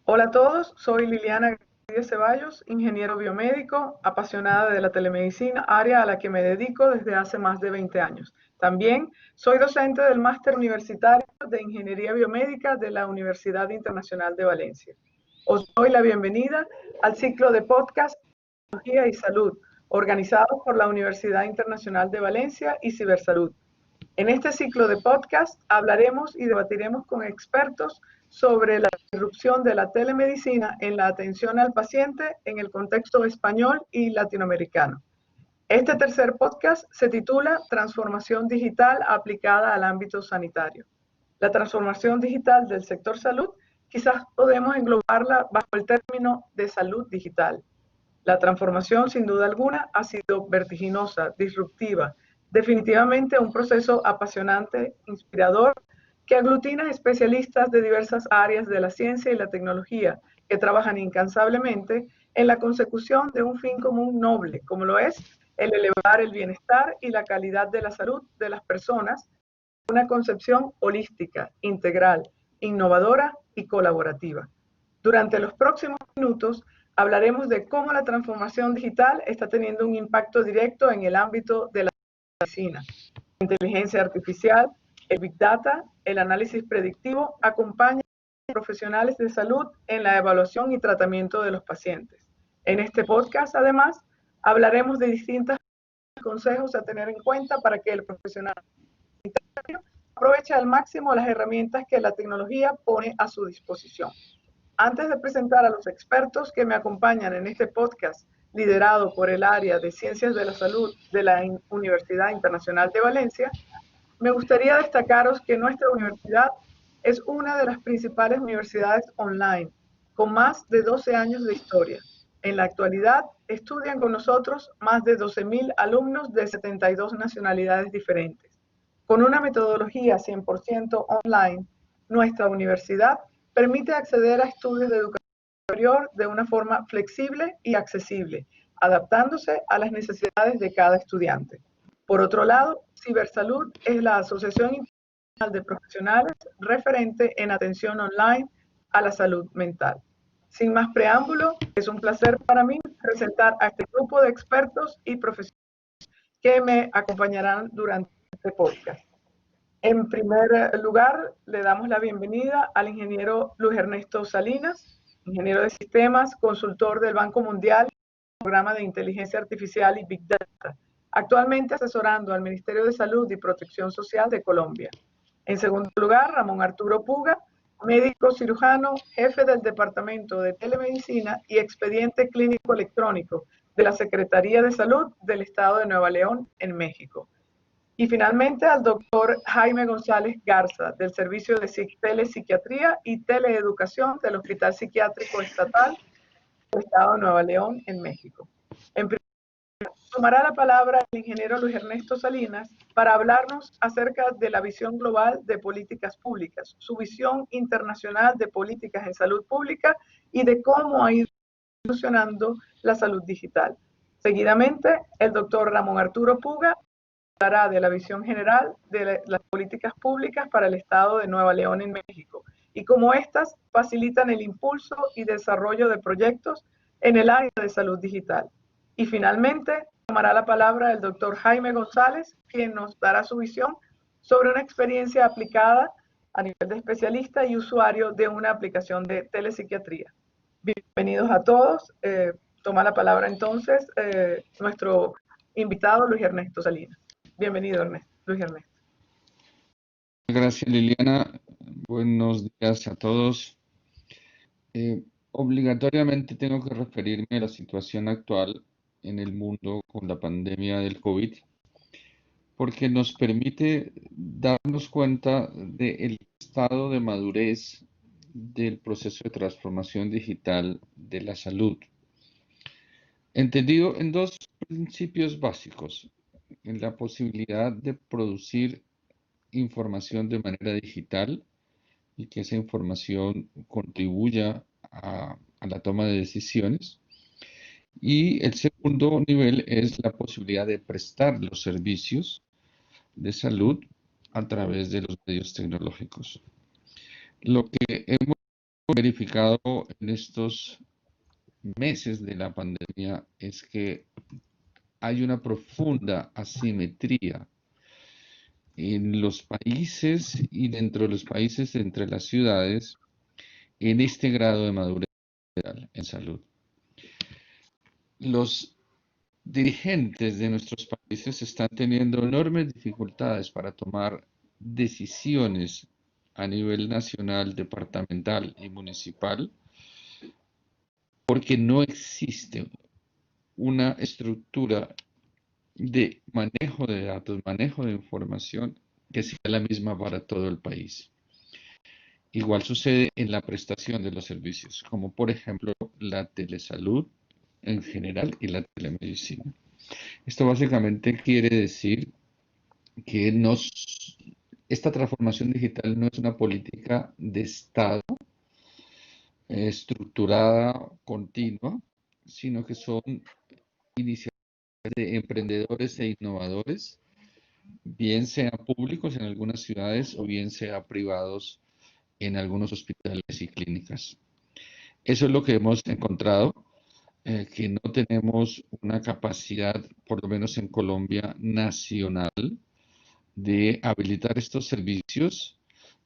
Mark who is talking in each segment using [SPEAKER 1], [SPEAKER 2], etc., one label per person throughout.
[SPEAKER 1] Hola a todos, soy Liliana García Ceballos, ingeniero biomédico, apasionada de la telemedicina, área a la que me dedico desde hace más de 20 años. También soy docente del Máster Universitario de Ingeniería Biomédica de la Universidad Internacional de Valencia. Os doy la bienvenida al ciclo de podcast Tecnología y Salud, organizado por la Universidad Internacional de Valencia y Cibersalud. En este ciclo de podcast hablaremos y debatiremos con expertos sobre la irrupción de la telemedicina en la atención al paciente en el contexto español y latinoamericano. Este tercer podcast se titula Transformación digital aplicada al ámbito sanitario. La transformación digital del sector salud quizás podemos englobarla bajo el término de salud digital. La transformación, sin duda alguna, ha sido vertiginosa, disruptiva, definitivamente un proceso apasionante, inspirador, que aglutina especialistas de diversas áreas de la ciencia y la tecnología que trabajan incansablemente en la consecución de un fin común noble, como lo es el elevar el bienestar y la calidad de la salud de las personas, una concepción holística, integral, innovadora y colaborativa. Durante los próximos minutos hablaremos de cómo la transformación digital está teniendo un impacto directo en el ámbito de la medicina. La inteligencia artificial, el Big Data, el análisis predictivo acompañan a los profesionales de salud en la evaluación y tratamiento de los pacientes. En este podcast, además, hablaremos de distintos consejos a tener en cuenta para que el profesional aproveche al máximo las herramientas que la tecnología pone a su disposición. Antes de presentar a los expertos que me acompañan en este podcast, liderado por el área de Ciencias de la Salud de la Universidad Internacional de Valencia, me gustaría destacaros que nuestra universidad es una de las principales universidades online, con más de 12 años de historia. En la actualidad, estudian con nosotros más de 12.000 alumnos de 72 nacionalidades diferentes. Con una metodología 100% online, nuestra universidad permite acceder a estudios de educación superior de una forma flexible y accesible, adaptándose a las necesidades de cada estudiante. Por otro lado, Cibersalud es la Asociación Internacional de Profesionales referente en atención online a la salud mental. Sin más preámbulo, es un placer para mí presentar a este grupo de expertos y profesionales que me acompañarán durante este podcast. En primer lugar, le damos la bienvenida al ingeniero Luis Ernesto Salinas, ingeniero de sistemas, consultor del Banco Mundial, programa de inteligencia artificial y Big Data, actualmente asesorando al Ministerio de Salud y Protección Social de Colombia. En segundo lugar, Ramón Arturo Puga, médico cirujano, jefe del Departamento de Telemedicina y Expediente Clínico Electrónico de la Secretaría de Salud del Estado de Nueva León, en México. Y finalmente al doctor Jaime González Garza, del Servicio de Telepsiquiatría y Teleeducación del Hospital Psiquiátrico Estatal del Estado de Nueva León, en México. En primer lugar, tomará la palabra el ingeniero Luis Ernesto Salinas para hablarnos acerca de la visión global de políticas públicas, su visión internacional de políticas en salud pública y de cómo ha ido evolucionando la salud digital. Seguidamente, el doctor Ramón Arturo Puga hablará de la visión general de las políticas públicas para el Estado de Nueva León en México y cómo éstas facilitan el impulso y desarrollo de proyectos en el área de salud digital. Y finalmente tomará la palabra el doctor Jaime González, quien nos dará su visión sobre una experiencia aplicada a nivel de especialista y usuario de una aplicación de telepsiquiatría. Bienvenidos a todos. Toma la palabra entonces nuestro invitado Luis Ernesto Salinas. Bienvenido, Luis Ernesto.
[SPEAKER 2] Gracias, Liliana. Buenos días a todos. Obligatoriamente tengo que referirme a la situación actual en el mundo con la pandemia del COVID, porque nos permite darnos cuenta del estado de madurez del proceso de transformación digital de la salud, entendido en dos principios básicos: en la posibilidad de producir información de manera digital y que esa información contribuya a la toma de decisiones. Y el segundo nivel es la posibilidad de prestar los servicios de salud a través de los medios tecnológicos. Lo que hemos verificado en estos meses de la pandemia es que hay una profunda asimetría en los países y dentro de los países, entre las ciudades, en este grado de madurez en salud. Los dirigentes de nuestros países están teniendo enormes dificultades para tomar decisiones a nivel nacional, departamental y municipal, porque no existe una estructura de manejo de datos, manejo de información que sea la misma para todo el país. Igual sucede en la prestación de los servicios, como por ejemplo la telesalud en general y la telemedicina. Esto básicamente quiere decir que esta transformación digital no es una política de Estado estructurada, continua, sino que son iniciativas de emprendedores e innovadores, bien sean públicos en algunas ciudades o bien sea privados en algunos hospitales y clínicas. Eso es lo que hemos encontrado, que no tenemos una capacidad, por lo menos en Colombia, nacional, de habilitar estos servicios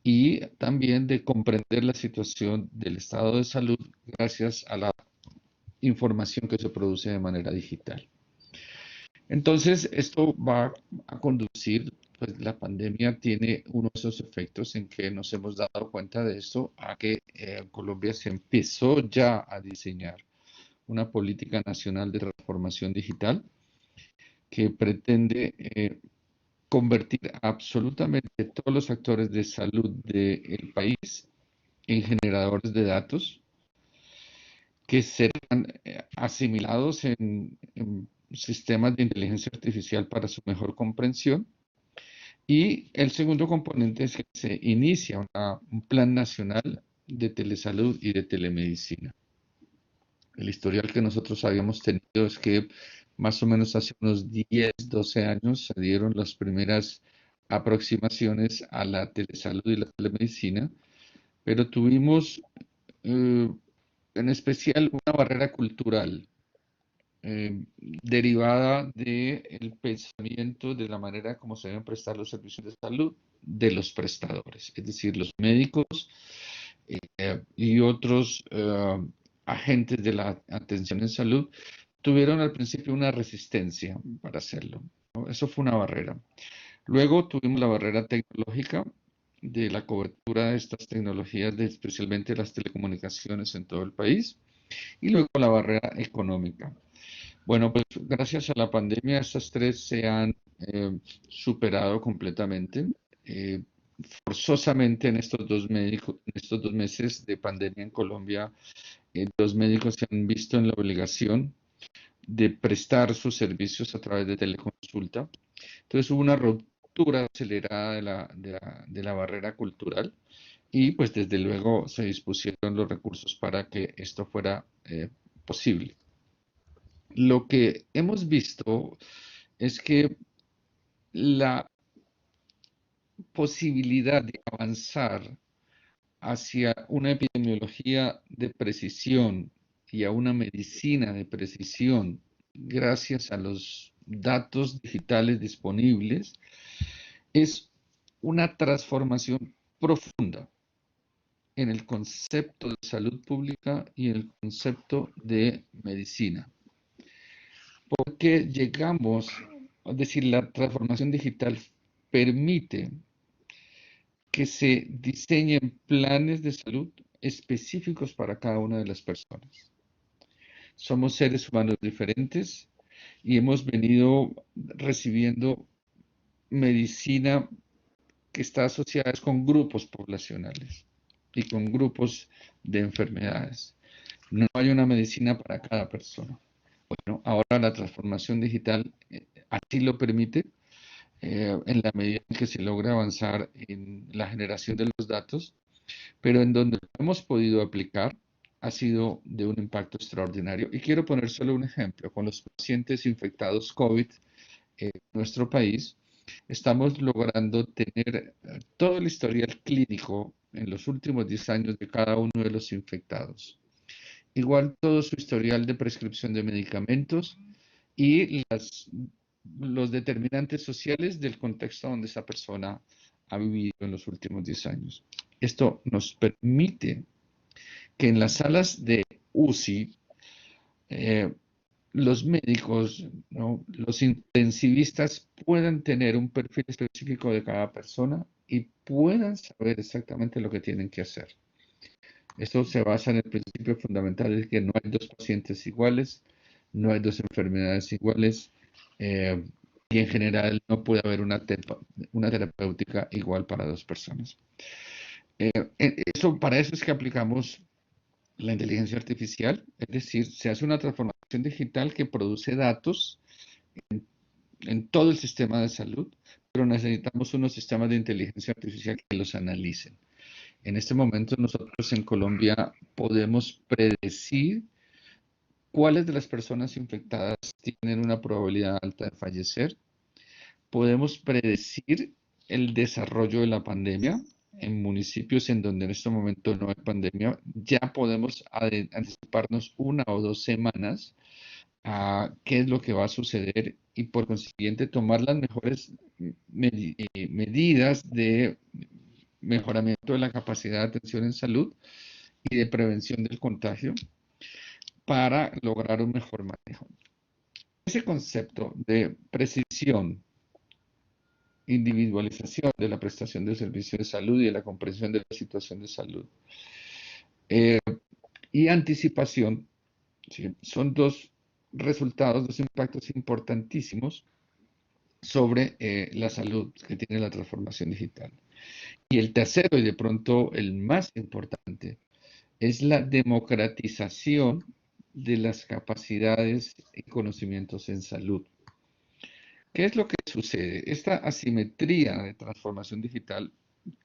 [SPEAKER 2] y también de comprender la situación del estado de salud gracias a la información que se produce de manera digital. Entonces, esto va a conducir, pues la pandemia tiene uno de esos efectos en que nos hemos dado cuenta de esto, a que en Colombia se empezó ya a diseñar una política nacional de transformación digital que pretende convertir absolutamente todos los actores de salud del país en generadores de datos que serán asimilados en sistemas de inteligencia artificial para su mejor comprensión. Y el segundo componente es que se inicia un plan nacional de telesalud y de telemedicina. El historial que nosotros habíamos tenido es que más o menos hace unos 10, 12 años se dieron las primeras aproximaciones a la telesalud y la telemedicina, pero tuvimos en especial una barrera cultural derivada del pensamiento de la manera como se deben prestar los servicios de salud de los prestadores, es decir, los médicos y otros agentes de la atención en salud tuvieron al principio una resistencia para hacerlo, ¿no? Eso fue una barrera. Luego tuvimos la barrera tecnológica de la cobertura de estas tecnologías, especialmente las telecomunicaciones en todo el país, y luego la barrera económica. Bueno, pues gracias a la pandemia estas tres se han superado completamente. Forzosamente en estos dos meses de pandemia en Colombia, los médicos se han visto en la obligación de prestar sus servicios a través de teleconsulta. Entonces hubo una ruptura acelerada de la barrera cultural y pues desde luego se dispusieron los recursos para que esto fuera posible. Lo que hemos visto es que la posibilidad de avanzar hacia una epidemiología de precisión y a una medicina de precisión gracias a los datos digitales disponibles es una transformación profunda en el concepto de salud pública y en el concepto de medicina. Porque llegamos, es decir, la transformación digital permite que se diseñen planes de salud específicos para cada una de las personas. Somos seres humanos diferentes y hemos venido recibiendo medicina que está asociada con grupos poblacionales y con grupos de enfermedades. No hay una medicina para cada persona. Bueno, ahora la transformación digital así lo permite en la medida en que se logra avanzar en la generación de los datos, pero en donde lo hemos podido aplicar ha sido de un impacto extraordinario. Y quiero poner solo un ejemplo. Con los pacientes infectados COVID en nuestro país, estamos logrando tener todo el historial clínico en los últimos 10 años de cada uno de los infectados. Igual todo su historial de prescripción de medicamentos y los determinantes sociales del contexto donde esa persona ha vivido en los últimos 10 años. Esto nos permite que en las salas de UCI eh, los médicos, ¿no?, los intensivistas puedan tener un perfil específico de cada persona y puedan saber exactamente lo que tienen que hacer. Esto se basa en el principio fundamental de que no hay dos pacientes iguales, no hay dos enfermedades iguales, eh, y en general no puede haber una terapéutica igual para dos personas. Para eso es que aplicamos la inteligencia artificial, es decir, se hace una transformación digital que produce datos en todo el sistema de salud, pero necesitamos unos sistemas de inteligencia artificial que los analicen. En este momento nosotros en Colombia podemos predecir cuáles de las personas infectadas tienen una probabilidad alta de fallecer. Podemos predecir el desarrollo de la pandemia en municipios en donde en este momento no hay pandemia. Ya podemos anticiparnos 1 o 2 semanas a qué es lo que va a suceder y por consiguiente tomar las mejores medidas de mejoramiento de la capacidad de atención en salud y de prevención del contagio para lograr un mejor manejo. Ese concepto de precisión, individualización de la prestación de servicios de salud y de la comprensión de la situación de salud y anticipación, ¿sí?, son dos resultados, dos impactos importantísimos sobre la salud que tiene la transformación digital. Y el tercero, y de pronto el más importante, es la democratización de las capacidades y conocimientos en salud. ¿Qué es lo que sucede? Esta asimetría de transformación digital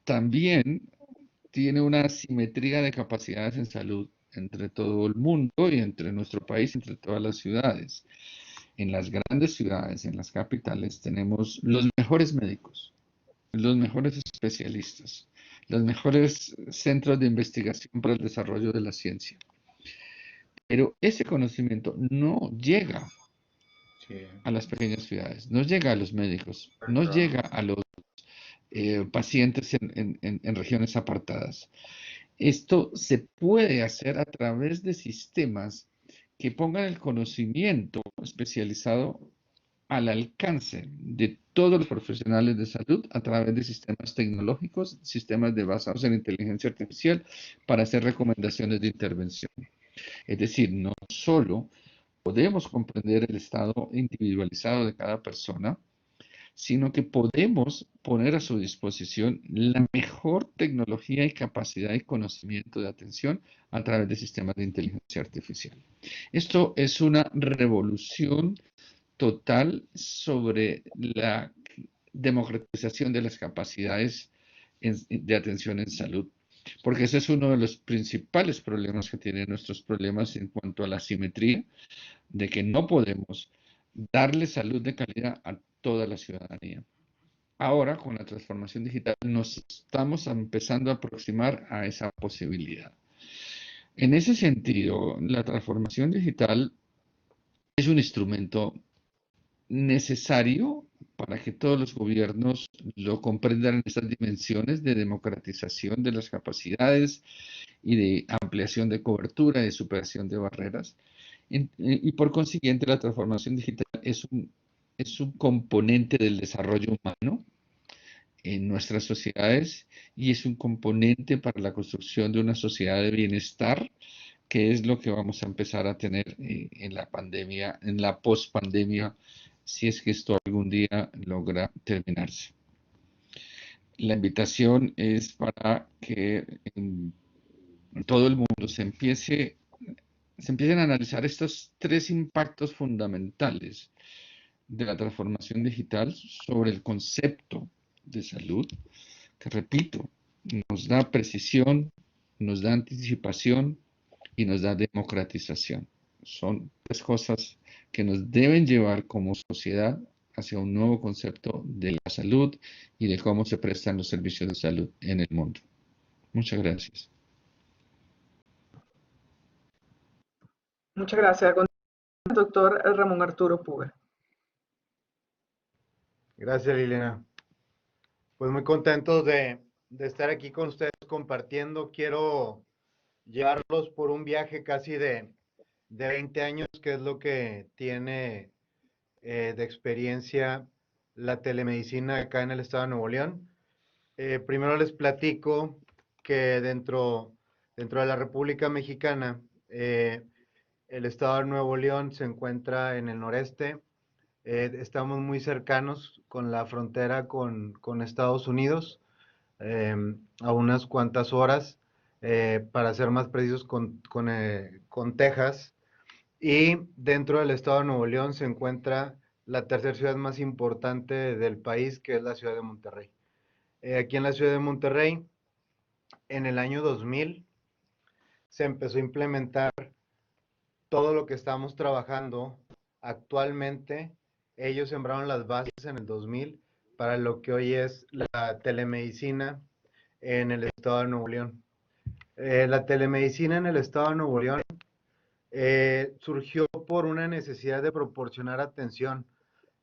[SPEAKER 2] también tiene una asimetría de capacidades en salud entre todo el mundo y entre nuestro país, entre todas las ciudades. En las grandes ciudades, en las capitales, tenemos los mejores médicos, los mejores especialistas, los mejores centros de investigación para el desarrollo de la ciencia. Pero ese conocimiento no llega a las pequeñas ciudades, no llega a los médicos, no llega a los pacientes en regiones apartadas. Esto se puede hacer a través de sistemas que pongan el conocimiento especializado al alcance de todos los profesionales de salud a través de sistemas tecnológicos, sistemas basados en inteligencia artificial para hacer recomendaciones de intervención. Es decir, no solo podemos comprender el estado individualizado de cada persona, sino que podemos poner a su disposición la mejor tecnología y capacidad y conocimiento de atención a través de sistemas de inteligencia artificial. Esto es una revolución total sobre la democratización de las capacidades de atención en salud, porque ese es uno de los principales problemas que tienen nuestros problemas en cuanto a la asimetría, de que no podemos darle salud de calidad a toda la ciudadanía. Ahora, con la transformación digital, nos estamos empezando a aproximar a esa posibilidad. En ese sentido, la transformación digital es un instrumento necesario para que todos los gobiernos lo comprendan en estas dimensiones de democratización de las capacidades y de ampliación de cobertura y de superación de barreras. Y por consiguiente, la transformación digital es un componente del desarrollo humano en nuestras sociedades y es un componente para la construcción de una sociedad de bienestar, que es lo que vamos a empezar a tener en la pandemia, en la pospandemia, si es que esto algún día logra terminarse. La invitación es para que en todo el mundo se empiecen a analizar estos tres impactos fundamentales de la transformación digital sobre el concepto de salud, que repito, nos da precisión, nos da anticipación y nos da democratización. Son tres cosas que nos deben llevar como sociedad hacia un nuevo concepto de la salud y de cómo se prestan los servicios de salud en el mundo. Muchas gracias.
[SPEAKER 1] Muchas gracias. A continuación, el doctor Ramón Arturo Puga.
[SPEAKER 3] Gracias, Liliana. Pues muy contentos de estar aquí con ustedes compartiendo. Quiero llevarlos por un viaje casi de 20 años, que es lo que tiene de experiencia la telemedicina acá en el estado de Nuevo León. Primero les platico que dentro de la República Mexicana, el estado de Nuevo León se encuentra en el noreste. Estamos muy cercanos con la frontera con Estados Unidos, a unas cuantas horas, para ser más precisos, con Texas. Y dentro del estado de Nuevo León se encuentra la tercera ciudad más importante del país, que es la ciudad de Monterrey. Aquí en la ciudad de Monterrey, en el año 2000, se empezó a implementar todo lo que estamos trabajando actualmente. Ellos sembraron las bases en el 2000 para lo que hoy es la telemedicina en el estado de Nuevo León. La telemedicina en el estado de Nuevo León surgió por una necesidad de proporcionar atención,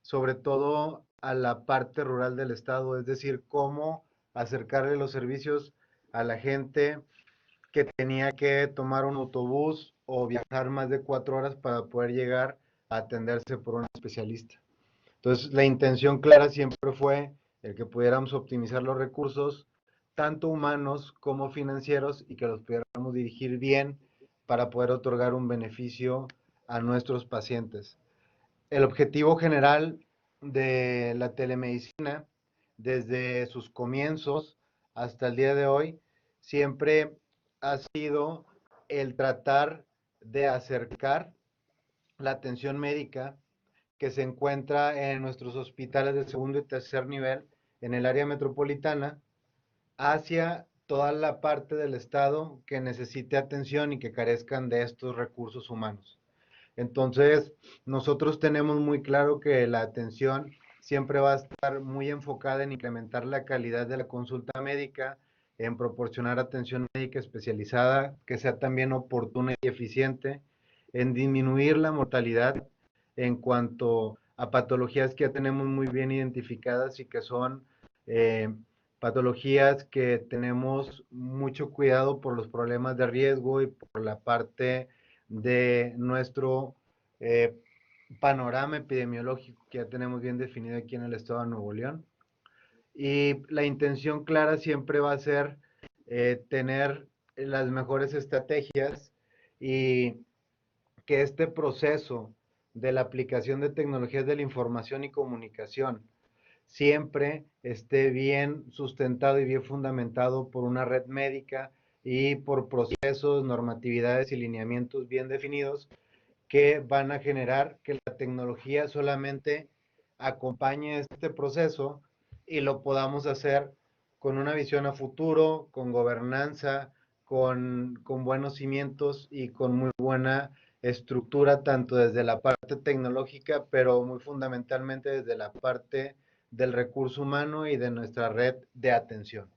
[SPEAKER 3] sobre todo a la parte rural del estado, es decir, cómo acercarle los servicios a la gente que tenía que tomar un autobús o viajar más de 4 horas para poder llegar a atenderse por un especialista. Entonces, la intención clara siempre fue el que pudiéramos optimizar los recursos, tanto humanos como financieros, y que los pudiéramos dirigir bien para poder otorgar un beneficio a nuestros pacientes. El objetivo general de la telemedicina, desde sus comienzos hasta el día de hoy, siempre ha sido el tratar de acercar la atención médica que se encuentra en nuestros hospitales de segundo y tercer nivel en el área metropolitana hacia toda la parte del estado que necesite atención y que carezcan de estos recursos humanos. Entonces, nosotros tenemos muy claro que la atención siempre va a estar muy enfocada en incrementar la calidad de la consulta médica, en proporcionar atención médica especializada que sea también oportuna y eficiente, en disminuir la mortalidad en cuanto a patologías que ya tenemos muy bien identificadas y que son patologías que tenemos mucho cuidado por los problemas de riesgo y por la parte de nuestro eh, panorama epidemiológico que ya tenemos bien definido aquí en el estado de Nuevo León. Y la intención clara siempre va a ser tener las mejores estrategias y que este proceso de la aplicación de tecnologías de la información y comunicación siempre esté bien sustentado y bien fundamentado por una red médica y por procesos, normatividades y lineamientos bien definidos que van a generar que la tecnología solamente acompañe este proceso y lo podamos hacer con una visión a futuro, con gobernanza, con buenos cimientos y con muy buena estructura, tanto desde la parte tecnológica, pero muy fundamentalmente desde la parte del recurso humano y de nuestra red de atención.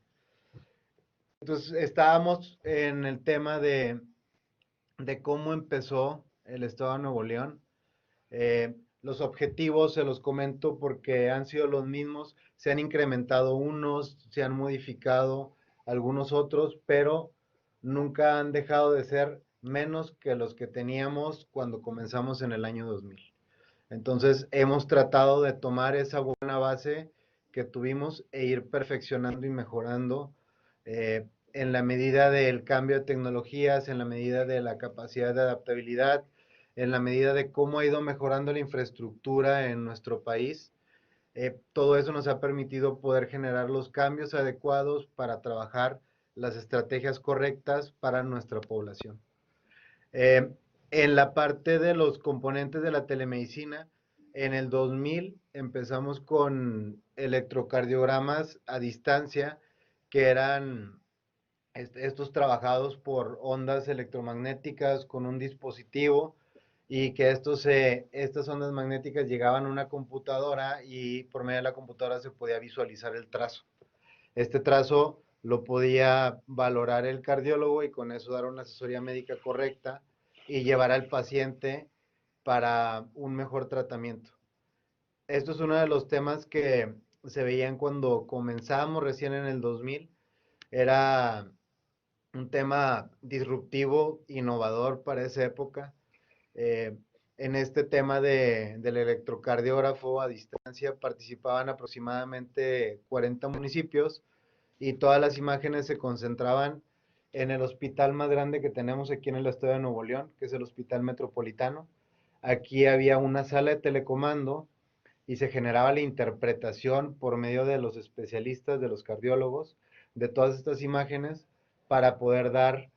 [SPEAKER 3] Entonces, estábamos en el tema de cómo empezó el estado de Nuevo León. Los objetivos se los comento porque han sido los mismos, se han incrementado unos, se han modificado algunos otros, pero nunca han dejado de ser menos que los que teníamos cuando comenzamos en el año 2000. Entonces hemos tratado de tomar esa buena base que tuvimos e ir perfeccionando y mejorando en la medida del cambio de tecnologías, en la medida de la capacidad de adaptabilidad, en la medida de cómo ha ido mejorando la infraestructura en nuestro país. Todo eso nos ha permitido poder generar los cambios adecuados para trabajar las estrategias correctas para nuestra población. En la parte de los componentes de la telemedicina, en el 2000 empezamos con electrocardiogramas a distancia, que eran estos trabajados por ondas electromagnéticas con un dispositivo y que estas ondas magnéticas llegaban a una computadora y por medio de la computadora se podía visualizar el trazo. Este trazo lo podía valorar el cardiólogo y con eso dar una asesoría médica correcta y llevar al paciente para un mejor tratamiento. Esto es uno de los temas que se veían cuando comenzamos recién en el 2000. Era un tema disruptivo, innovador para esa época. Eh, en este tema del electrocardiógrafo a distancia participaban aproximadamente 40 municipios y todas las imágenes se concentraban en el hospital más grande que tenemos aquí en el estado de Nuevo León, que es el Hospital Metropolitano. Aquí había una sala de telecomando y se generaba la interpretación por medio de los especialistas, de los cardiólogos, de todas estas imágenes para poder dar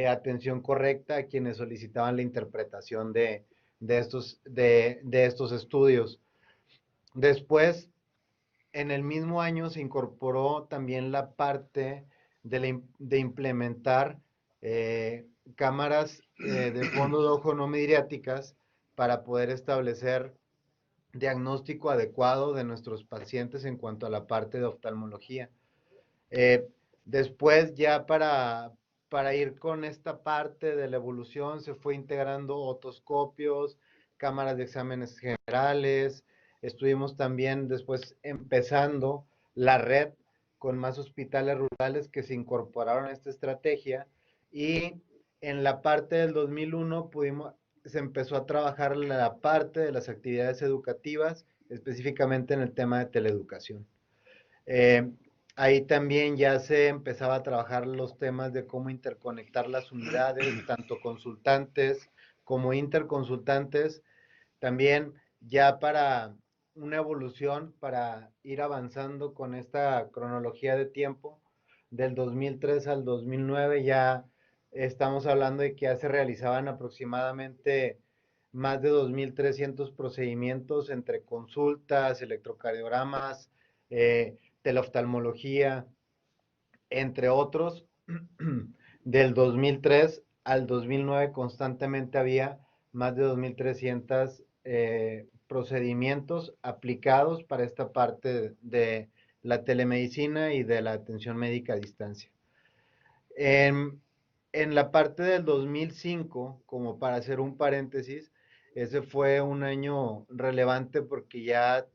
[SPEAKER 3] atención correcta a quienes solicitaban la interpretación de estos estudios. Después, en el mismo año se incorporó también la parte de implementar cámaras de fondo de ojo no midriáticas para poder establecer diagnóstico adecuado de nuestros pacientes en cuanto a la parte de oftalmología. Eh, Después ya para ir con esta parte de la evolución se fue integrando otoscopios, cámaras de exámenes generales, estuvimos también después empezando la red con más hospitales rurales que se incorporaron a esta estrategia y en la parte del 2001 se empezó a trabajar la parte de las actividades educativas, específicamente en el tema de teleeducación. Eh, Ahí también ya se empezaba a trabajar los temas de cómo interconectar las unidades, tanto consultantes como interconsultantes, también ya para una evolución, para ir avanzando con esta cronología de tiempo, del 2003 al 2009 ya estamos hablando de que ya se realizaban aproximadamente más de 2.300 procedimientos entre consultas, electrocardiogramas, teleoftalmología, entre otros. Del 2003 al 2009 constantemente había más de 2.300 procedimientos aplicados para esta parte de la telemedicina y de la atención médica a distancia. En la parte del 2005, como para hacer un paréntesis, ese fue un año relevante porque ya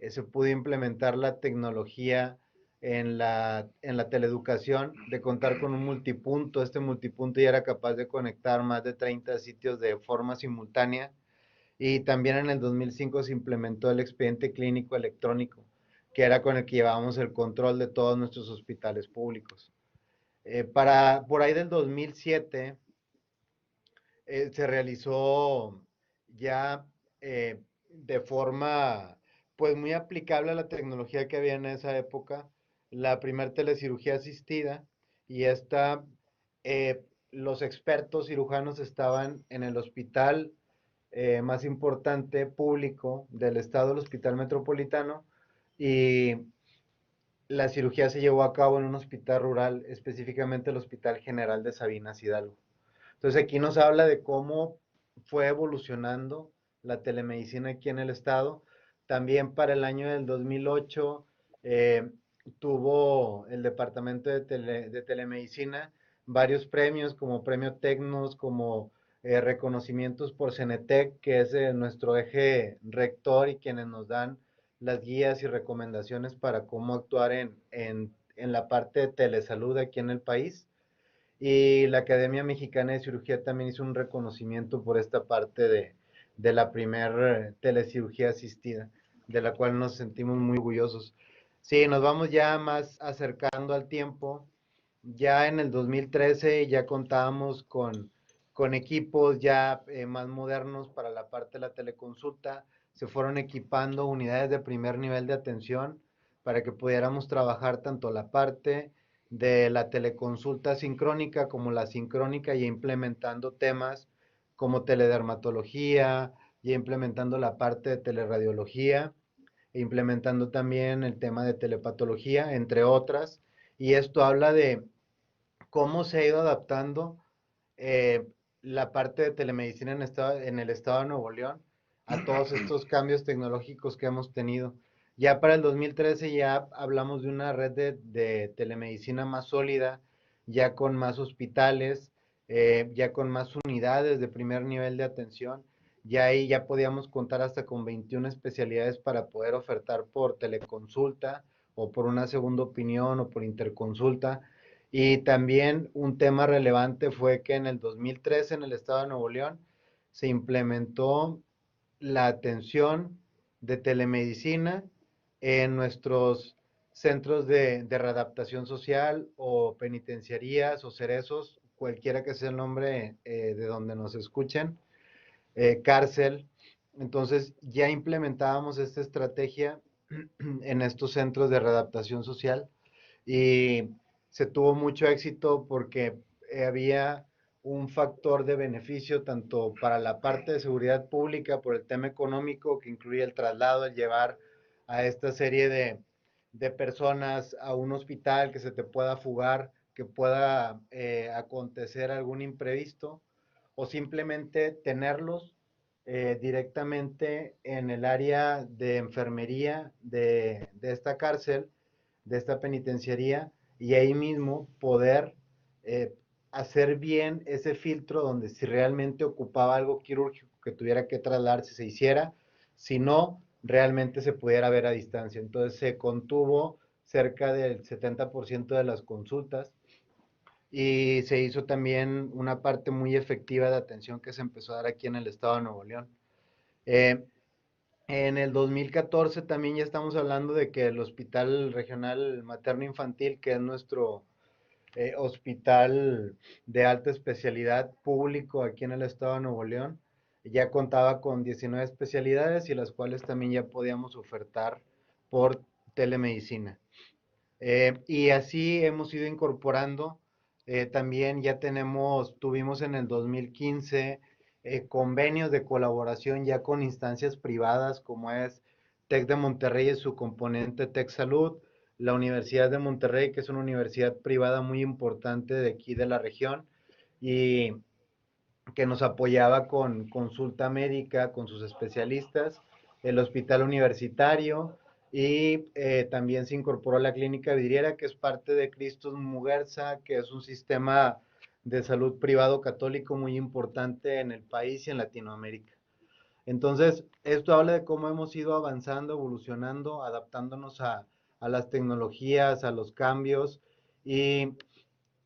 [SPEAKER 3] se pudo implementar la tecnología en la teleeducación, de contar con un multipunto. Este multipunto ya era capaz de conectar más de 30 sitios de forma simultánea. Y también en el 2005 se implementó el expediente clínico electrónico, que era con el que llevábamos el control de todos nuestros hospitales públicos. Por ahí del 2007 se realizó ya de forma pues muy aplicable a la tecnología que había en esa época, la primer telecirugía asistida y esta, los expertos cirujanos estaban en el hospital más importante público del estado, el Hospital Metropolitano, y la cirugía se llevó a cabo en un hospital rural, específicamente el Hospital General de Sabinas Hidalgo. Entonces aquí nos habla de cómo fue evolucionando la telemedicina aquí en el estado. También para el año del 2008 tuvo el departamento de telemedicina varios premios como premio Tecnos, como reconocimientos por Cenetec, que es nuestro eje rector y quienes nos dan las guías y recomendaciones para cómo actuar en la parte de telesalud aquí en el país. Y la Academia Mexicana de Cirugía también hizo un reconocimiento por esta parte de la primer telecirugía asistida, de la cual nos sentimos muy orgullosos. Sí, nos vamos ya más acercando al tiempo. Ya en el 2013 ya contábamos con equipos ya más modernos para la parte de la teleconsulta. Se fueron equipando unidades de primer nivel de atención para que pudiéramos trabajar tanto la parte de la teleconsulta sincrónica como la sincrónica y implementando temas como teledermatología y implementando la parte de teleradiología, e implementando también el tema de telepatología, entre otras. Y esto habla de cómo se ha ido adaptando la parte de telemedicina en el estado de Nuevo León a todos estos cambios tecnológicos que hemos tenido. Ya para el 2013 ya hablamos de una red de telemedicina más sólida, ya con más hospitales, ya con más unidades de primer nivel de atención. Ya ahí ya podíamos contar hasta con 21 especialidades para poder ofertar por teleconsulta o por una segunda opinión o por interconsulta. Y también un tema relevante fue que en el 2013 en el estado de Nuevo León se implementó la atención de telemedicina en nuestros centros de readaptación social o penitenciarías o cerezos, cualquiera que sea el nombre de donde nos escuchen, cárcel. Entonces ya implementábamos esta estrategia en estos centros de readaptación social y se tuvo mucho éxito porque había un factor de beneficio tanto para la parte de seguridad pública por el tema económico que incluye el traslado, el llevar a esta serie de personas a un hospital que se te pueda fugar, que pueda acontecer algún imprevisto o simplemente tenerlos directamente en el área de enfermería de esta cárcel, de esta penitenciaría, y ahí mismo poder eh, hacer bien ese filtro donde si realmente ocupaba algo quirúrgico que tuviera que trasladarse, se hiciera, si no, realmente se pudiera ver a distancia. Entonces se contuvo cerca del 70% de las consultas y se hizo también una parte muy efectiva de atención que se empezó a dar aquí en el estado de Nuevo León. Eh, en el 2014 también ya estamos hablando de que el Hospital Regional Materno Infantil, que es nuestro hospital de alta especialidad público aquí en el estado de Nuevo León, ya contaba con 19 especialidades y las cuales también ya podíamos ofertar por telemedicina. Y así hemos ido incorporando. También ya tuvimos en el 2015 convenios de colaboración ya con instancias privadas como es TEC de Monterrey y su componente TEC Salud, la Universidad de Monterrey, que es una universidad privada muy importante de aquí de la región y que nos apoyaba con consulta médica, con sus especialistas, el hospital universitario y también se incorporó la clínica vidriera, que es parte de Cristos Muguerza, que es un sistema de salud privado católico muy importante en el país y en Latinoamérica. Entonces, esto habla de cómo hemos ido avanzando, evolucionando, adaptándonos a las tecnologías, a los cambios y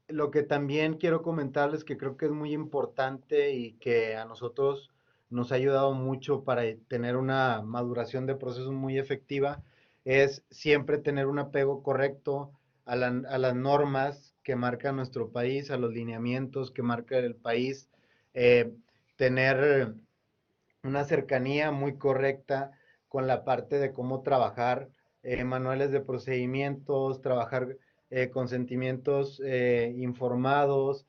[SPEAKER 3] lo que también quiero comentarles que creo que es muy importante y que a nosotros nos ha ayudado mucho para tener una maduración de procesos muy efectiva es siempre tener un apego correcto a las normas que marca nuestro país, a los lineamientos que marca el país, eh, tener una cercanía muy correcta con la parte de cómo trabajar manuales de procedimientos, trabajar consentimientos informados,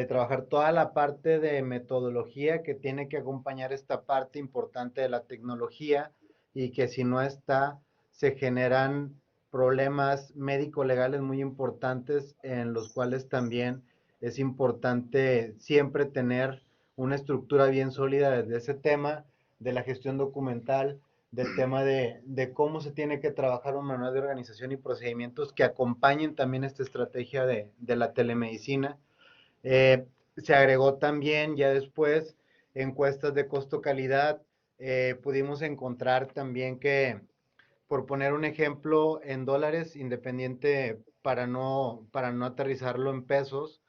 [SPEAKER 3] trabajar toda la parte de metodología que tiene que acompañar esta parte importante de la tecnología y que si no está, se generan problemas médico-legales muy importantes en los cuales también es importante siempre tener una estructura bien sólida desde ese tema de la gestión documental, del tema de cómo se tiene que trabajar un manual de organización y procedimientos que acompañen también esta estrategia de la telemedicina. Se agregó también ya después encuestas de costo-calidad. Pudimos encontrar también que, por poner un ejemplo, en dólares, independiente para no aterrizarlo en pesos,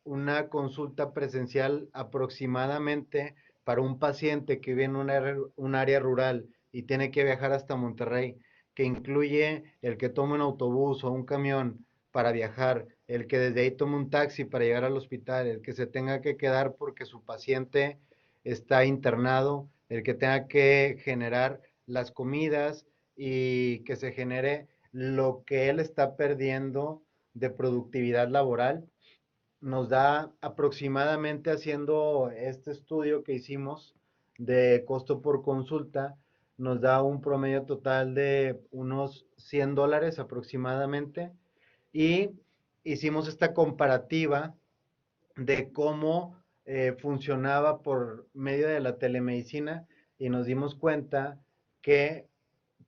[SPEAKER 3] una consulta presencial aproximadamente para un paciente que vive en un área rural y tiene que viajar hasta Monterrey, que incluye el que tome un autobús o un camión para viajar, el que desde ahí tome un taxi para llegar al hospital, el que se tenga que quedar porque su paciente está internado, el que tenga que generar las comidas y que se genere lo que él está perdiendo de productividad laboral, nos da aproximadamente, haciendo este estudio que hicimos de costo por consulta, nos da un promedio total de unos $100 aproximadamente y hicimos esta comparativa de cómo funcionaba por medio de la telemedicina y nos dimos cuenta que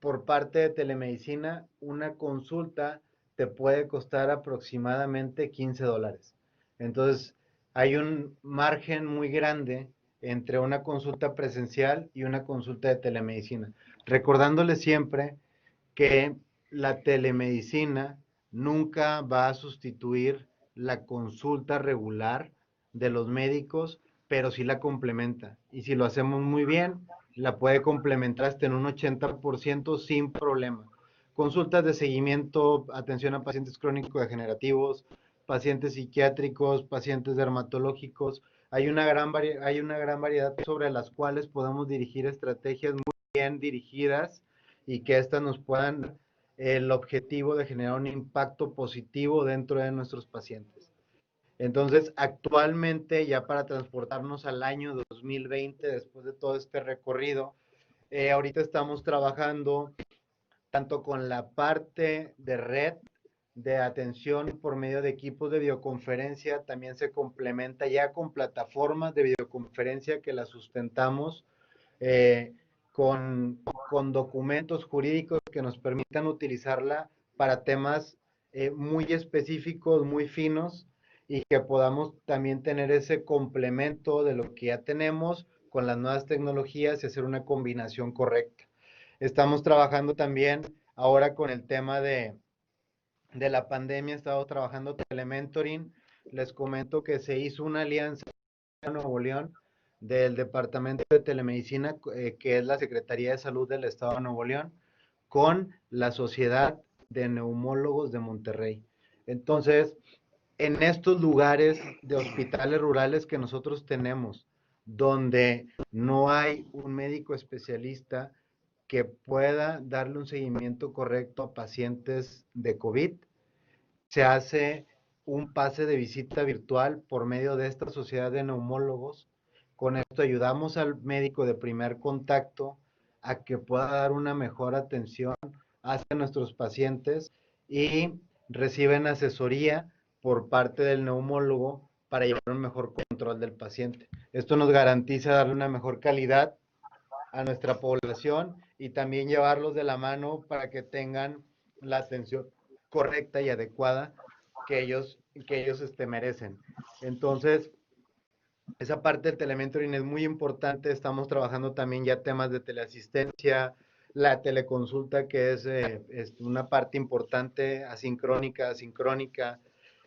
[SPEAKER 3] por parte de telemedicina una consulta te puede costar aproximadamente $15. Entonces, hay un margen muy grande entre una consulta presencial y una consulta de telemedicina. Recordándole siempre que la telemedicina nunca va a sustituir la consulta regular de los médicos, pero sí la complementa. Y si lo hacemos muy bien, la puede complementar hasta en un 80% sin problema. Consultas de seguimiento, atención a pacientes crónico-degenerativos, pacientes psiquiátricos, pacientes dermatológicos. Hay una gran variedad sobre las cuales podemos dirigir estrategias muy bien dirigidas y que éstas nos puedan el objetivo de generar un impacto positivo dentro de nuestros pacientes. Entonces, actualmente, ya para transportarnos al año 2020, después de todo este recorrido, ahorita estamos trabajando tanto con la parte de red de atención por medio de equipos de videoconferencia, también se complementa ya con plataformas de videoconferencia que la sustentamos eh, con documentos jurídicos que nos permitan utilizarla para temas muy específicos, muy finos, y que podamos también tener ese complemento de lo que ya tenemos con las nuevas tecnologías y hacer una combinación correcta. Estamos trabajando también ahora con el tema de la pandemia, he estado trabajando telementoring. Les comento que se hizo una alianza en Nuevo León del Departamento de Telemedicina, que es la Secretaría de Salud del Estado de Nuevo León, con la Sociedad de Neumólogos de Monterrey. Entonces, en estos lugares de hospitales rurales que nosotros tenemos, donde no hay un médico especialista que pueda darle un seguimiento correcto a pacientes de COVID, se hace un pase de visita virtual por medio de esta sociedad de neumólogos. Con esto ayudamos al médico de primer contacto a que pueda dar una mejor atención hacia nuestros pacientes y reciben asesoría por parte del neumólogo para llevar un mejor control del paciente. Esto nos garantiza darle una mejor calidad a nuestra población y también llevarlos de la mano para que tengan la atención correcta y adecuada que ellos merecen. Entonces, esa parte del telementoring es muy importante. Estamos trabajando también ya temas de teleasistencia, la teleconsulta, que es una parte importante, asincrónica, asincrónica.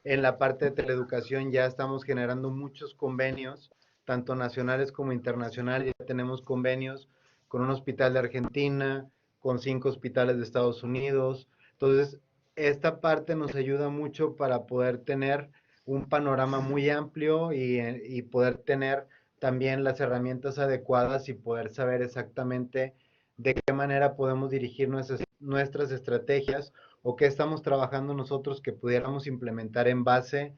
[SPEAKER 3] En la parte de teleeducación ya estamos generando muchos convenios, tanto nacionales como internacionales. Ya tenemos convenios con un hospital de Argentina, con 5 hospitales de Estados Unidos. Entonces, esta parte nos ayuda mucho para poder tener un panorama muy amplio y poder tener también las herramientas adecuadas y poder saber exactamente de qué manera podemos dirigir nuestras estrategias o qué estamos trabajando nosotros que pudiéramos implementar en base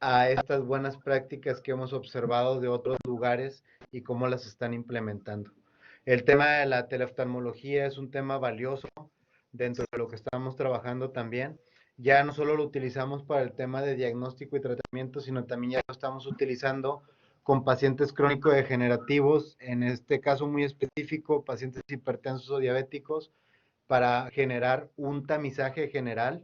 [SPEAKER 3] a estas buenas prácticas que hemos observado de otros lugares y cómo las están implementando. El tema de la teleoftalmología es un tema valioso dentro de lo que estamos trabajando también. Ya no solo lo utilizamos para el tema de diagnóstico y tratamiento, sino también ya lo estamos utilizando con pacientes crónico-degenerativos, en este caso muy específico, pacientes hipertensos o diabéticos, para generar un tamizaje general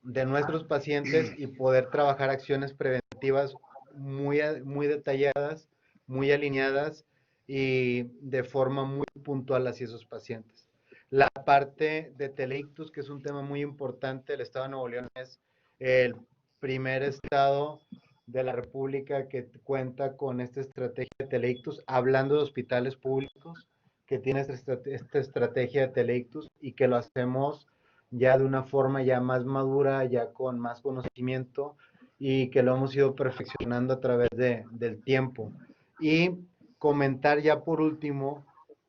[SPEAKER 3] de nuestros pacientes y poder trabajar acciones preventivas muy detalladas, muy alineadas y de forma muy puntual hacia esos pacientes. La parte de Teleictus, que es un tema muy importante, el Estado de Nuevo León es el primer estado de la República que cuenta con esta estrategia de Teleictus, hablando de hospitales públicos, que tiene esta estrategia de Teleictus y que lo hacemos ya de una forma ya más madura, ya con más conocimiento y que lo hemos ido perfeccionando a través del tiempo. Y comentar ya por último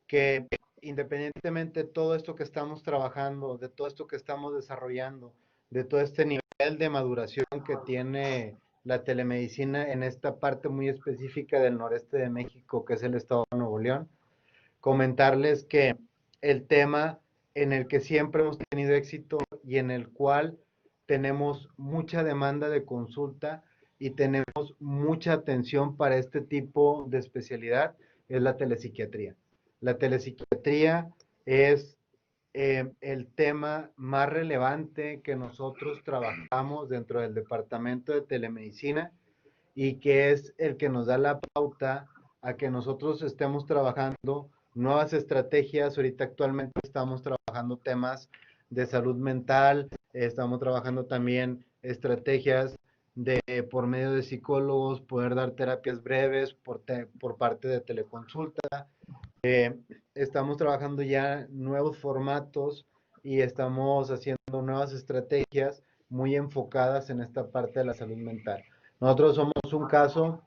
[SPEAKER 3] que independientemente de todo esto que estamos trabajando, de todo esto que estamos desarrollando, de todo este nivel de maduración que tiene la telemedicina en esta parte muy específica del noreste de México, que es el estado de Nuevo León, comentarles que el tema en el que siempre hemos tenido éxito y en el cual tenemos mucha demanda de consulta y tenemos mucha atención para este tipo de especialidad, es la telepsiquiatría. La telepsiquiatría es el tema más relevante que nosotros trabajamos dentro del departamento de telemedicina y que es el que nos da la pauta a que nosotros estemos trabajando nuevas estrategias. Ahorita actualmente estamos trabajando temas de salud mental, estamos trabajando también estrategias de por medio de psicólogos poder dar terapias breves por parte de teleconsulta. Estamos trabajando ya nuevos formatos y estamos haciendo nuevas estrategias muy enfocadas en esta parte de la salud mental. Nosotros somos un caso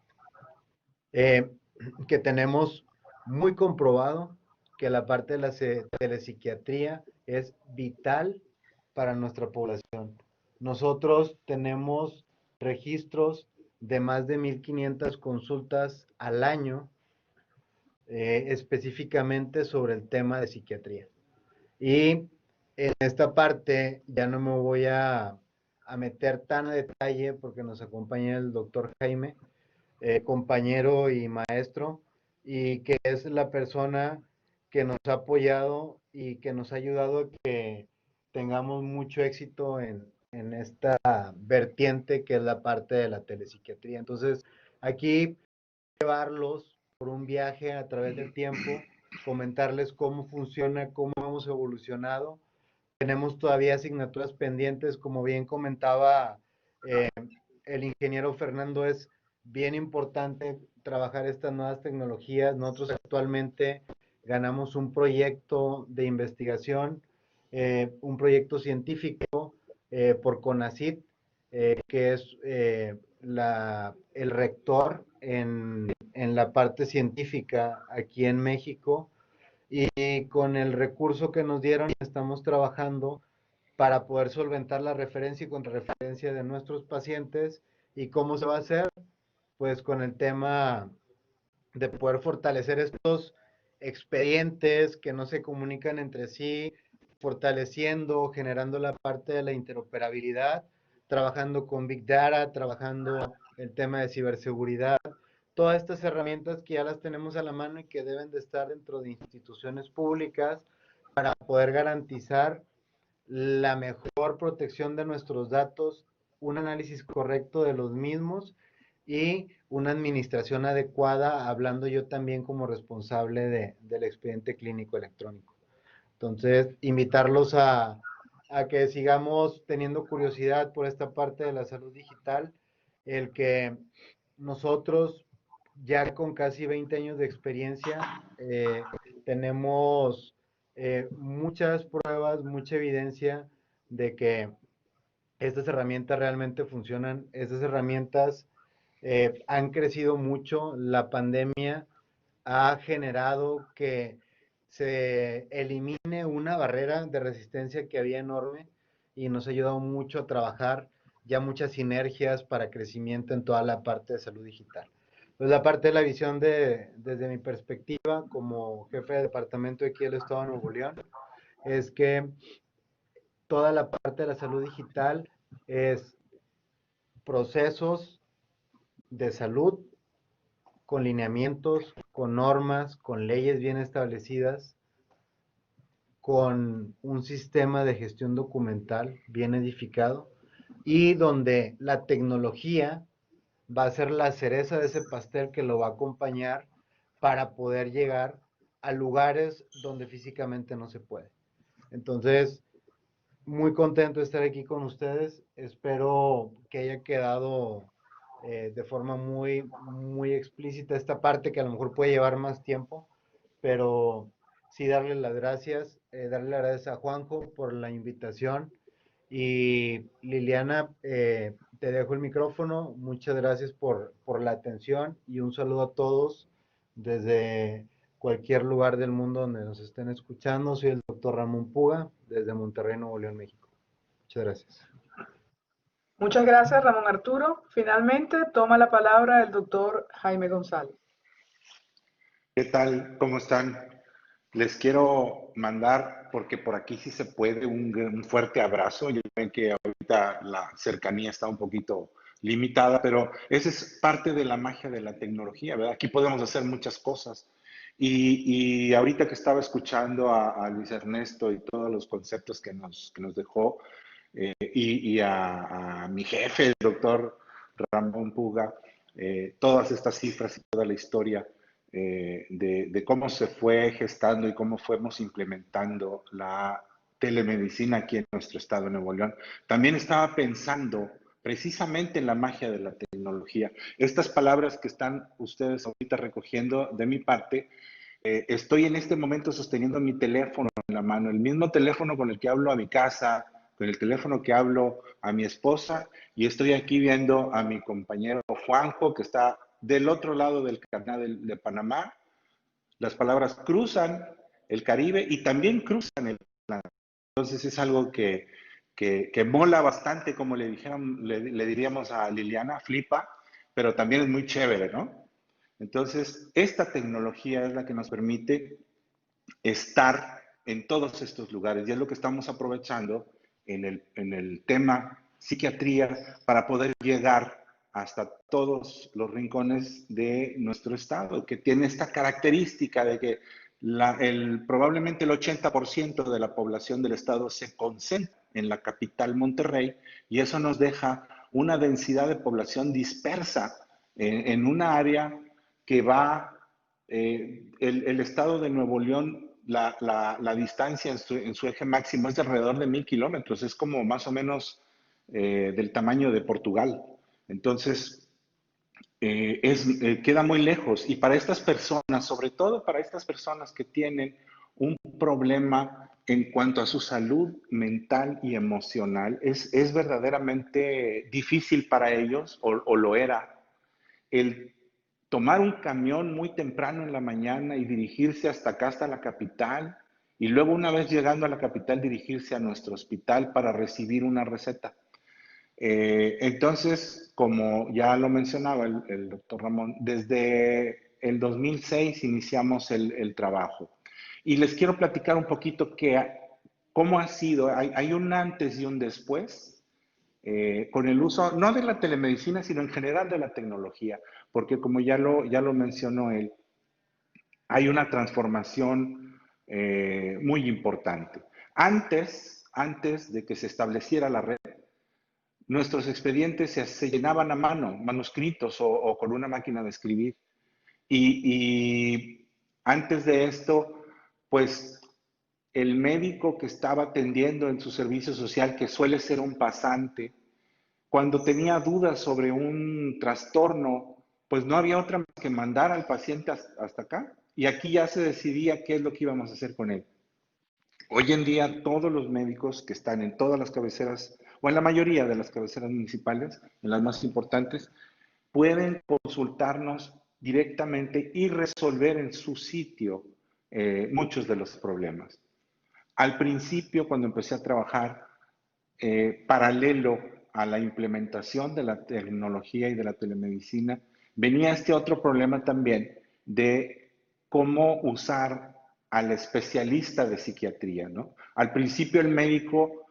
[SPEAKER 3] que tenemos muy comprobado que la parte de la telepsiquiatría es vital para nuestra población. Nosotros tenemos registros de más de 1,500 consultas al año específicamente sobre el tema de psiquiatría. Y en esta parte ya no me voy a meter tan a detalle porque nos acompaña el doctor Jaime, compañero y maestro, y que es la persona que nos ha apoyado y que nos ha ayudado a que tengamos mucho éxito en esta vertiente que es la parte de la telepsiquiatría. Entonces, aquí llevarlos por un viaje a través del tiempo, comentarles cómo funciona, cómo hemos evolucionado. Tenemos todavía asignaturas pendientes, como bien comentaba eh, el ingeniero Fernando, es bien importante trabajar estas nuevas tecnologías. Nosotros actualmente ganamos un proyecto de investigación, un proyecto científico por CONACYT, que es el rector en la parte científica aquí en México, y con el recurso que nos dieron estamos trabajando para poder solventar la referencia y contrarreferencia de nuestros pacientes. ¿Y cómo se va a hacer? Pues con el tema de poder fortalecer estos expedientes que no se comunican entre sí, fortaleciendo, generando la parte de la interoperabilidad, trabajando con Big Data, trabajando el tema de ciberseguridad, todas estas herramientas que ya las tenemos a la mano y que deben de estar dentro de instituciones públicas para poder garantizar la mejor protección de nuestros datos, un análisis correcto de los mismos y una administración adecuada, hablando yo también como responsable del expediente clínico electrónico. Entonces, invitarlos a que sigamos teniendo curiosidad por esta parte de la salud digital, el que nosotros ya con casi 20 años de experiencia tenemos muchas pruebas, mucha evidencia de que estas herramientas realmente funcionan. Estas herramientas han crecido mucho. La pandemia ha generado que se elimine una barrera de resistencia que había enorme y nos ha ayudado mucho a trabajar ya muchas sinergias para crecimiento en toda la parte de salud digital. Pues la parte de la visión desde mi perspectiva como jefe de departamento aquí del Estado de Nuevo León es que toda la parte de la salud digital es procesos de salud con lineamientos, con normas, con leyes bien establecidas, con un sistema de gestión documental bien edificado y donde la tecnología va a ser la cereza de ese pastel que lo va a acompañar para poder llegar a lugares donde físicamente no se puede. Entonces, muy contento de estar aquí con ustedes. Espero que haya quedado de forma muy explícita esta parte que a lo mejor puede llevar más tiempo, pero sí darle las gracias, a Juanjo por la invitación. Y Liliana, te dejo el micrófono. Muchas gracias por la atención y un saludo a todos desde cualquier lugar del mundo donde nos estén escuchando. Soy el doctor Ramón Puga, desde Monterrey, Nuevo León, México. Muchas gracias.
[SPEAKER 1] Muchas gracias, Ramón Arturo. Finalmente, toma la palabra el doctor Jaime González.
[SPEAKER 4] ¿Qué tal? ¿Cómo están? Les quiero mandar, porque por aquí sí se puede, un fuerte abrazo. Yo creo que ahorita la cercanía está un poquito limitada, pero esa es parte de la magia de la tecnología, ¿verdad? Aquí podemos hacer muchas cosas. Y ahorita que estaba escuchando a Luis Ernesto y todos los conceptos que nos dejó, y a mi jefe, el doctor Ramón Puga, todas estas cifras y toda la historia de cómo se fue gestando y cómo fuimos implementando la telemedicina aquí en nuestro estado de Nuevo León. También estaba pensando precisamente en la magia de la tecnología. Estas palabras que están ustedes ahorita recogiendo de mi parte, estoy en este momento sosteniendo mi teléfono en la mano, el mismo teléfono con el que hablo a mi casa, con el teléfono que hablo a mi esposa, y estoy aquí viendo a mi compañero Juanjo, que está del otro lado del canal de Panamá. Las palabras cruzan el Caribe y también cruzan el Atlántico. Entonces es algo que mola bastante, como le diríamos a Liliana, flipa, pero también es muy chévere, ¿no? Entonces, esta tecnología es la que nos permite estar en todos estos lugares y es lo que estamos aprovechando en el tema psiquiatría para poder llegar hasta todos los rincones de nuestro estado, que tiene esta característica de que probablemente el 80% de la población del estado se concentra en la capital Monterrey y eso nos deja una densidad de población dispersa en una área que va, el estado de Nuevo León, la distancia en su eje máximo es de alrededor de 1000 kilómetros, es como más o menos del tamaño de Portugal. Entonces, queda muy lejos. Y para estas personas, sobre todo para estas personas que tienen un problema en cuanto a su salud mental y emocional, es verdaderamente difícil para ellos, o lo era, el tomar un camión muy temprano en la mañana y dirigirse hasta acá, hasta la capital, y luego una vez llegando a la capital dirigirse a nuestro hospital para recibir una receta. Entonces, como ya lo mencionaba el doctor Ramón, desde el 2006 iniciamos el trabajo. Y les quiero platicar un poquito cómo ha sido. Hay un antes y un después con el uso, no de la telemedicina, sino en general de la tecnología, porque como ya lo mencionó él, hay una transformación muy importante. Antes de que se estableciera la red, nuestros expedientes se llenaban a mano, manuscritos o con una máquina de escribir. Y antes de esto, pues el médico que estaba atendiendo en su servicio social, que suele ser un pasante, cuando tenía dudas sobre un trastorno, pues no había otra más que mandar al paciente hasta acá. Y aquí ya se decidía qué es lo que íbamos a hacer con él. Hoy en día todos los médicos que están en todas las cabeceras, o en la mayoría de las cabeceras municipales, en las más importantes, pueden consultarnos directamente y resolver en su sitio muchos de los problemas. Al principio, cuando empecé a trabajar, paralelo a la implementación de la tecnología y de la telemedicina, venía este otro problema también de cómo usar al especialista de psiquiatría, ¿no? Al principio el médico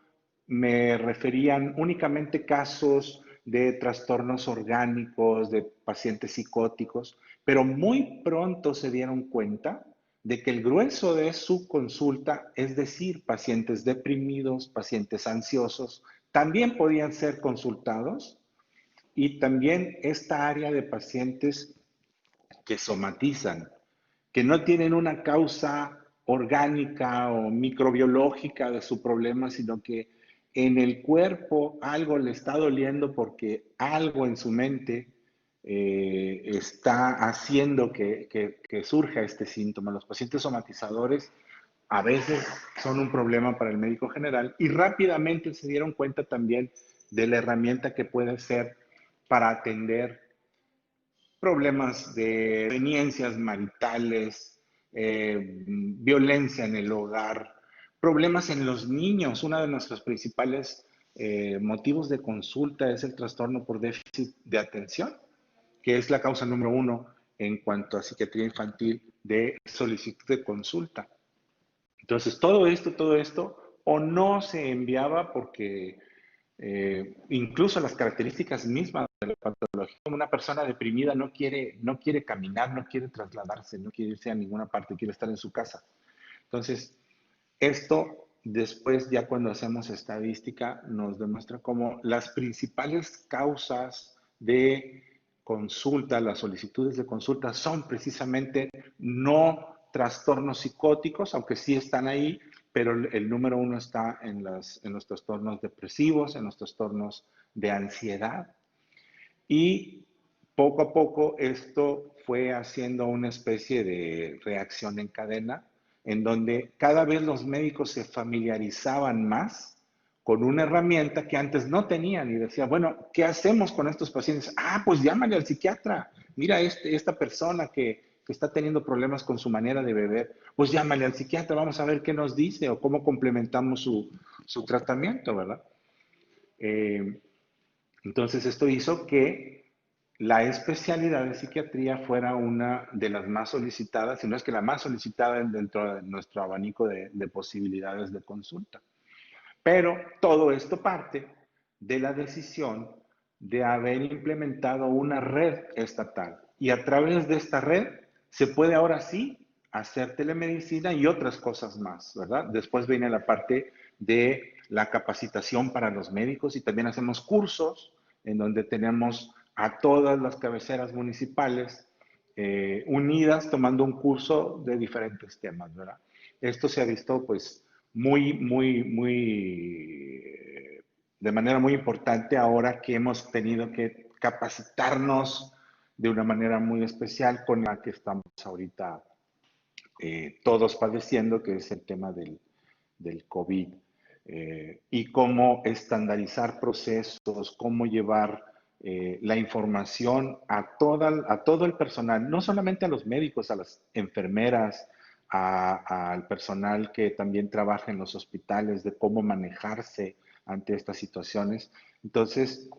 [SPEAKER 4] me referían únicamente casos de trastornos orgánicos, de pacientes psicóticos, pero muy pronto se dieron cuenta de que el grueso de su consulta, es decir, pacientes deprimidos, pacientes ansiosos, también podían ser consultados y también esta área de pacientes que somatizan, que no tienen una causa orgánica o microbiológica de su problema, sino que en el cuerpo algo le está doliendo porque algo en su mente está haciendo que surja este síntoma. Los pacientes somatizadores a veces son un problema para el médico general y rápidamente se dieron cuenta también de la herramienta que puede ser para atender problemas de conveniencias maritales, violencia en el hogar, problemas en los niños. Uno de nuestros principales motivos de consulta es el trastorno por déficit de atención, que es la causa número 1 en cuanto a psiquiatría infantil de solicitud de consulta. Entonces, todo esto, o no se enviaba porque incluso las características mismas la patología. Una persona deprimida no quiere caminar, no quiere trasladarse, no quiere irse a ninguna parte, quiere estar en su casa. Entonces, esto después, ya cuando hacemos estadística, nos demuestra cómo las principales causas de consulta, las solicitudes de consulta son precisamente no trastornos psicóticos, aunque sí están ahí, pero el número uno está en los trastornos depresivos, en los trastornos de ansiedad. Y poco a poco esto fue haciendo una especie de reacción en cadena, en donde cada vez los médicos se familiarizaban más con una herramienta que antes no tenían y decía, bueno, ¿qué hacemos con estos pacientes? Ah, pues llámale al psiquiatra. Mira, esta persona que está teniendo problemas con su manera de beber, pues llámale al psiquiatra, vamos a ver qué nos dice o cómo complementamos su tratamiento, ¿verdad? Entonces, esto hizo que la especialidad de psiquiatría fuera una de las más solicitadas, si no es que la más solicitada dentro de nuestro abanico de posibilidades de consulta. Pero todo esto parte de la decisión de haber implementado una red estatal. Y a través de esta red se puede ahora sí hacer telemedicina y otras cosas más, ¿verdad? Después viene la parte de la capacitación para los médicos y también hacemos cursos en donde tenemos a todas las cabeceras municipales unidas tomando un curso de diferentes temas, ¿verdad? Esto se ha visto pues de manera muy importante ahora que hemos tenido que capacitarnos de una manera muy especial con la que estamos ahorita todos padeciendo, que es el tema del COVID. Y cómo estandarizar procesos, cómo llevar la información a todo el personal, no solamente a los médicos, a las enfermeras, al personal que también trabaja en los hospitales, de cómo manejarse ante estas situaciones. Entonces,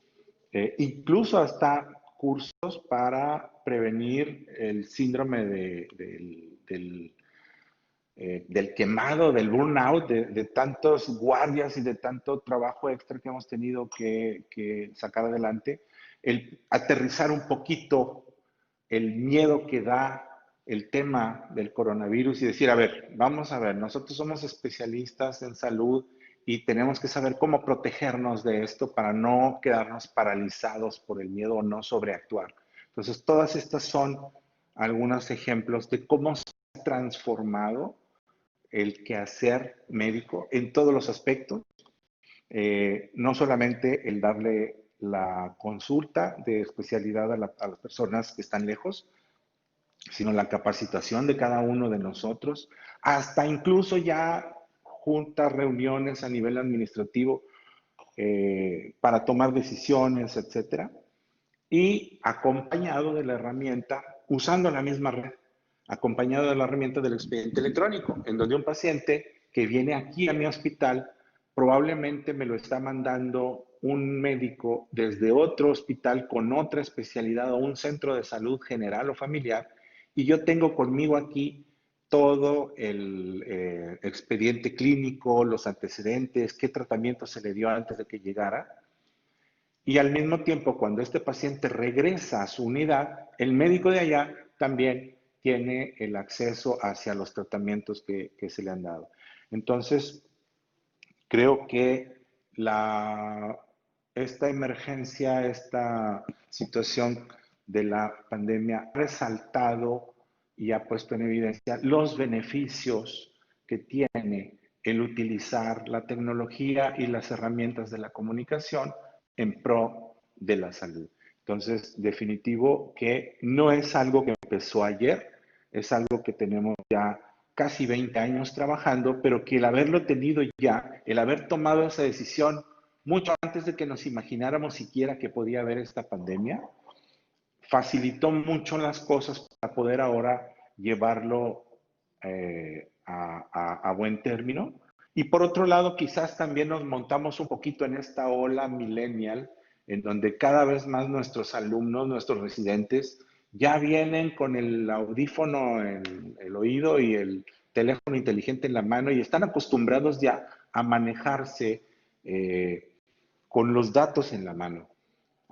[SPEAKER 4] incluso hasta cursos para prevenir el síndrome del quemado, del burnout, de tantos guardias y de tanto trabajo extra que hemos tenido que sacar adelante, el aterrizar un poquito el miedo que da el tema del coronavirus y decir, a ver, vamos a ver, nosotros somos especialistas en salud y tenemos que saber cómo protegernos de esto para no quedarnos paralizados por el miedo o no sobreactuar. Entonces, todas estas son algunos ejemplos de cómo se ha transformado el quehacer médico en todos los aspectos, no solamente el darle la consulta de especialidad a las personas que están lejos, sino la capacitación de cada uno de nosotros, hasta incluso ya juntas, reuniones a nivel administrativo para tomar decisiones, etcétera, y acompañado de la herramienta, usando la misma red, acompañado de la herramienta del expediente electrónico, en donde un paciente que viene aquí a mi hospital probablemente me lo está mandando un médico desde otro hospital con otra especialidad o un centro de salud general o familiar, y yo tengo conmigo aquí todo el expediente clínico, los antecedentes, qué tratamiento se le dio antes de que llegara. Y al mismo tiempo, cuando este paciente regresa a su unidad, el médico de allá también tiene el acceso hacia los tratamientos que se le han dado. Entonces, creo que esta emergencia, esta situación de la pandemia ha resaltado y ha puesto en evidencia los beneficios que tiene el utilizar la tecnología y las herramientas de la comunicación en pro de la salud. Entonces, definitivo que no es algo que empezó ayer, es algo que tenemos ya casi 20 años trabajando, pero que el haberlo tenido ya, el haber tomado esa decisión mucho antes de que nos imagináramos siquiera que podía haber esta pandemia, facilitó mucho las cosas para poder ahora llevarlo a buen término. Y por otro lado, quizás también nos montamos un poquito en esta ola millennial, en donde cada vez más nuestros alumnos, nuestros residentes, ya vienen con el audífono en el oído y el teléfono inteligente en la mano y están acostumbrados ya a manejarse con los datos en la mano.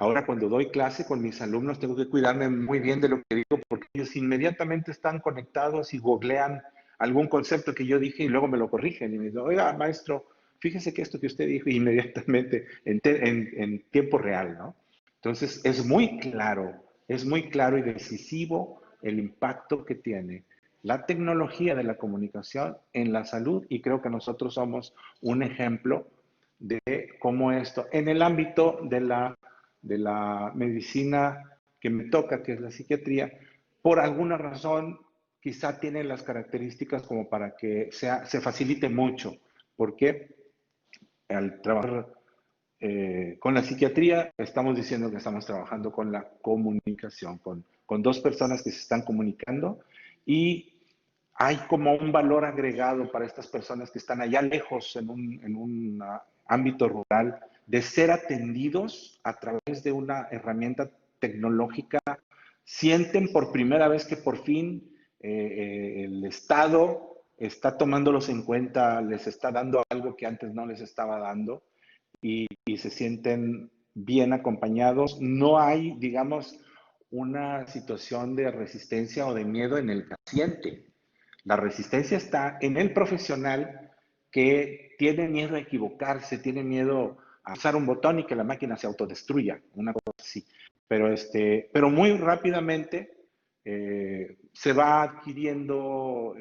[SPEAKER 4] Ahora cuando doy clase con mis alumnos tengo que cuidarme muy bien de lo que digo porque ellos inmediatamente están conectados y googlean algún concepto que yo dije y luego me lo corrigen y me dicen, oiga, maestro, fíjese que esto que usted dijo inmediatamente en tiempo real, ¿no? Entonces es muy claro y decisivo el impacto que tiene la tecnología de la comunicación en la salud y creo que nosotros somos un ejemplo de cómo esto, en el ámbito de la medicina que me toca, que es la psiquiatría, por alguna razón quizá tiene las características como para que se facilite mucho, porque al trabajar con la psiquiatría estamos diciendo que estamos trabajando con la comunicación, con dos personas que se están comunicando y hay como un valor agregado para estas personas que están allá lejos en un ámbito rural de ser atendidos a través de una herramienta tecnológica. Sienten por primera vez que por fin el Estado está tomándolos en cuenta, les está dando algo que antes no les estaba dando y se sienten bien acompañados. No hay, digamos, una situación de resistencia o de miedo en el paciente. La resistencia está en el profesional que tiene miedo a equivocarse, tiene miedo a usar un botón y que la máquina se autodestruya, una cosa así. Pero muy rápidamente se va adquiriendo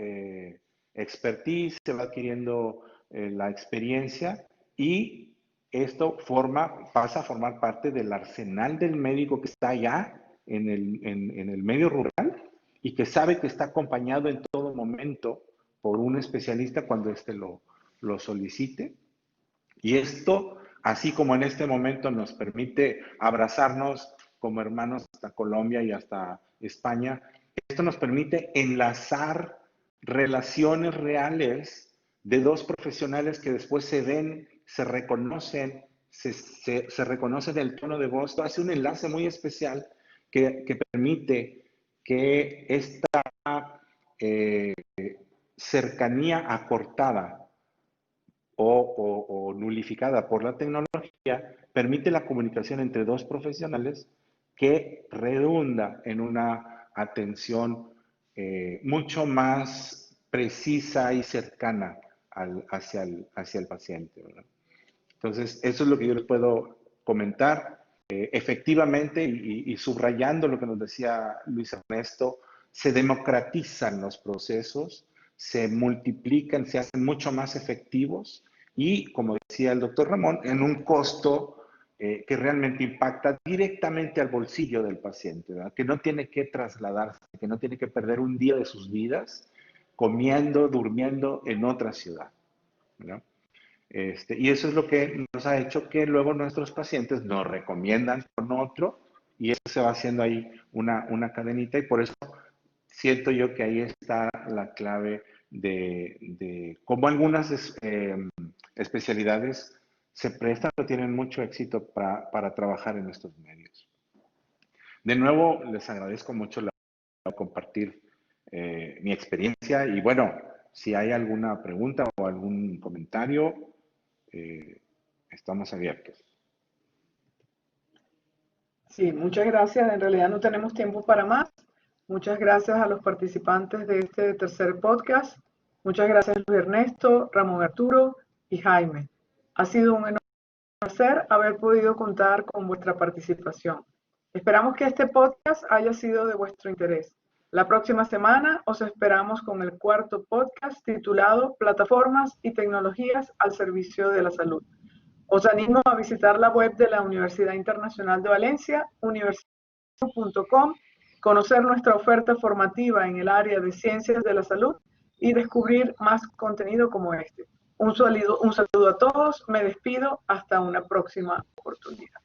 [SPEAKER 4] expertise, se va adquiriendo la experiencia y esto pasa a formar parte del arsenal del médico que está allá en el medio rural y que sabe que está acompañado en todo momento por un especialista cuando éste lo solicite. Y esto, así como en este momento nos permite abrazarnos como hermanos hasta Colombia y hasta España, esto nos permite enlazar relaciones reales de dos profesionales que después se ven, se reconocen, se reconoce del tono de voz. Esto hace un enlace muy especial que permite que esta cercanía acortada o nulificada por la tecnología permite la comunicación entre dos profesionales que redunda en una atención mucho más precisa y cercana hacia el paciente, ¿verdad? Entonces, eso es lo que yo les puedo comentar. Efectivamente, y subrayando lo que nos decía Luis Ernesto, se democratizan los procesos, se multiplican, se hacen mucho más efectivos y, como decía el doctor Ramón, en un costo que realmente impacta directamente al bolsillo del paciente, ¿verdad? Que no tiene que trasladarse, que no tiene que perder un día de sus vidas comiendo, durmiendo en otra ciudad, ¿verdad? Y eso es lo que nos ha hecho que luego nuestros pacientes nos recomiendan con otro y eso se va haciendo ahí una cadenita y por eso siento yo que ahí está la clave de cómo algunas especialidades se prestan o tienen mucho éxito para trabajar en estos medios. De nuevo, les agradezco mucho compartir mi experiencia y bueno, si hay alguna pregunta o algún comentario, estamos abiertos.
[SPEAKER 1] Sí, muchas gracias. En realidad no tenemos tiempo para más. Muchas gracias a los participantes de este tercer podcast. Muchas gracias Luis Ernesto, Ramón Arturo y Jaime. Ha sido un enorme placer haber podido contar con vuestra participación. Esperamos que este podcast haya sido de vuestro interés. La próxima semana os esperamos con el cuarto podcast titulado Plataformas y tecnologías al servicio de la salud. Os animo a visitar la web de la Universidad Internacional de Valencia, universidad.com, conocer nuestra oferta formativa en el área de ciencias de la salud y descubrir más contenido como este. Un saludo a todos, me despido, hasta una próxima oportunidad.